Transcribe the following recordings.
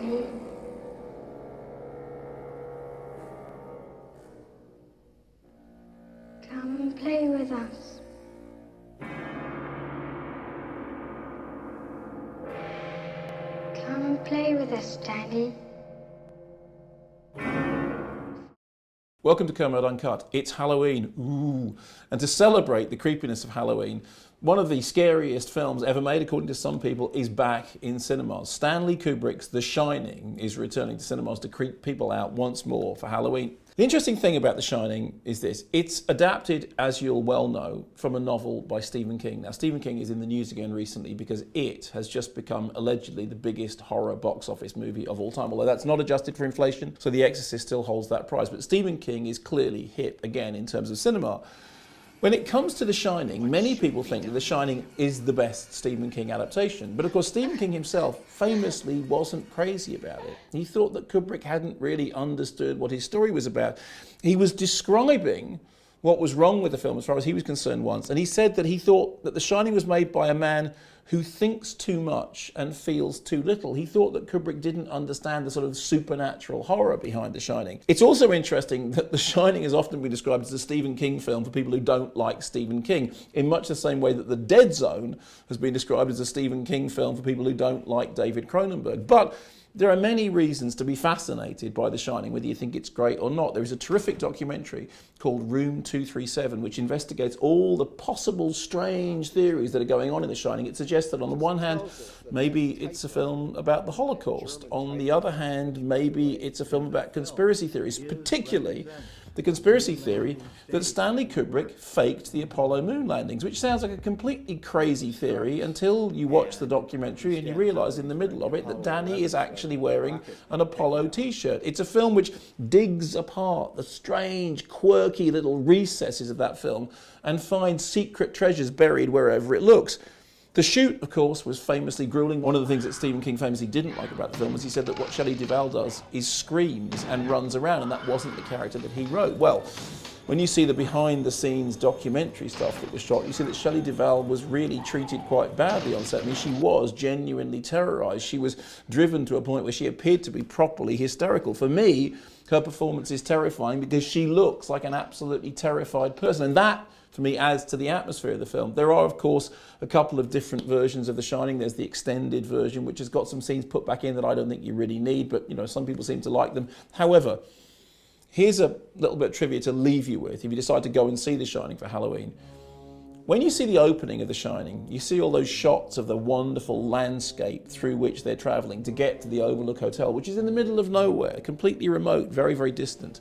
Stanley. Come and play with us. Come and play with us, Stanley. Welcome to Kermode Uncut. It's Halloween. Ooh. And to celebrate the creepiness of Halloween, one of the scariest films ever made, according to some people, is back in cinemas. Stanley Kubrick's The Shining is returning to cinemas to creep people out once more for Halloween. The interesting thing about The Shining is this. It's adapted, as you'll well know, from a novel by Stephen King. Now, Stephen King is in the news again recently because It has just become allegedly the biggest horror box office movie of all time, although that's not adjusted for inflation, so The Exorcist still holds that prize. But Stephen King is clearly hit again in terms of cinema. When it comes to The Shining, many people think that The Shining is the best Stephen King adaptation. But of course, Stephen King himself famously wasn't crazy about it. He thought that Kubrick hadn't really understood what his story was about. He was describing what was wrong with the film as far as he was concerned once, and he said that he thought that The Shining was made by a man who thinks too much and feels too little. He thought that Kubrick didn't understand the sort of supernatural horror behind The Shining. It's also interesting that The Shining has often been described as a Stephen King film for people who don't like Stephen King, in much the same way that The Dead Zone has been described as a Stephen King film for people who don't like David Cronenberg. But there are many reasons to be fascinated by The Shining, whether you think it's great or not. There is a terrific documentary called Room 237, which investigates all the possible strange theories that are going on in The Shining. It suggests that on the one hand, maybe it's a film about the Holocaust. On the other hand, maybe it's a film about conspiracy theories, particularly the conspiracy theory that Stanley Kubrick faked the Apollo moon landings, which sounds like a completely crazy theory until you watch the documentary and you realise in the middle of it that Danny is actually wearing an Apollo t-shirt. It's a film which digs apart the strange, quirky little recesses of that film and finds secret treasures buried wherever it looks. The shoot, of course, was famously grueling. One of the things that Stephen King famously didn't like about the film was he said that what Shelley Duvall does is screams and runs around, and that wasn't the character that he wrote. Well, when you see the behind-the-scenes documentary stuff that was shot, you see that Shelley Duvall was really treated quite badly on set. I mean, she was genuinely terrorised. She was driven to a point where she appeared to be properly hysterical. For me, her performance is terrifying because she looks like an absolutely terrified person, and that, for me, adds to the atmosphere of the film. There are, of course, a couple of different versions of The Shining. There's the extended version, which has got some scenes put back in that I don't think you really need, but, you know, some people seem to like them. However, here's a little bit of trivia to leave you with if you decide to go and see The Shining for Halloween. When you see the opening of The Shining, you see all those shots of the wonderful landscape through which they're travelling to get to the Overlook Hotel, which is in the middle of nowhere, completely remote, very, very distant.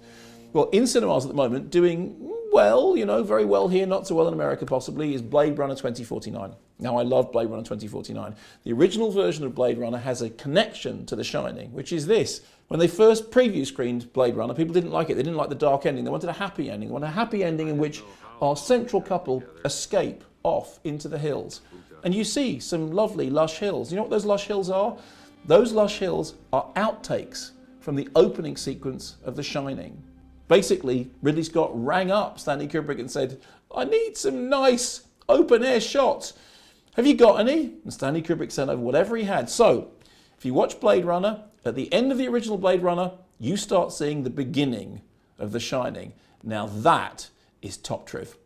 Well, in cinemas at the moment, doing well, you know, very well here, not so well in America possibly, is Blade Runner 2049. Now, I love Blade Runner 2049. The original version of Blade Runner has a connection to The Shining, which is this. When they first preview screened Blade Runner, people didn't like it. They didn't like the dark ending. They wanted a happy ending. They wanted a happy ending in which our central couple escape off into the hills. And you see some lovely lush hills. You know what those lush hills are? Those lush hills are outtakes from the opening sequence of The Shining. Basically, Ridley Scott rang up Stanley Kubrick and said, I need some nice open-air shots. Have you got any? And Stanley Kubrick sent over whatever he had. So, if you watch Blade Runner, at the end of the original Blade Runner, you start seeing the beginning of The Shining. Now that is top truth.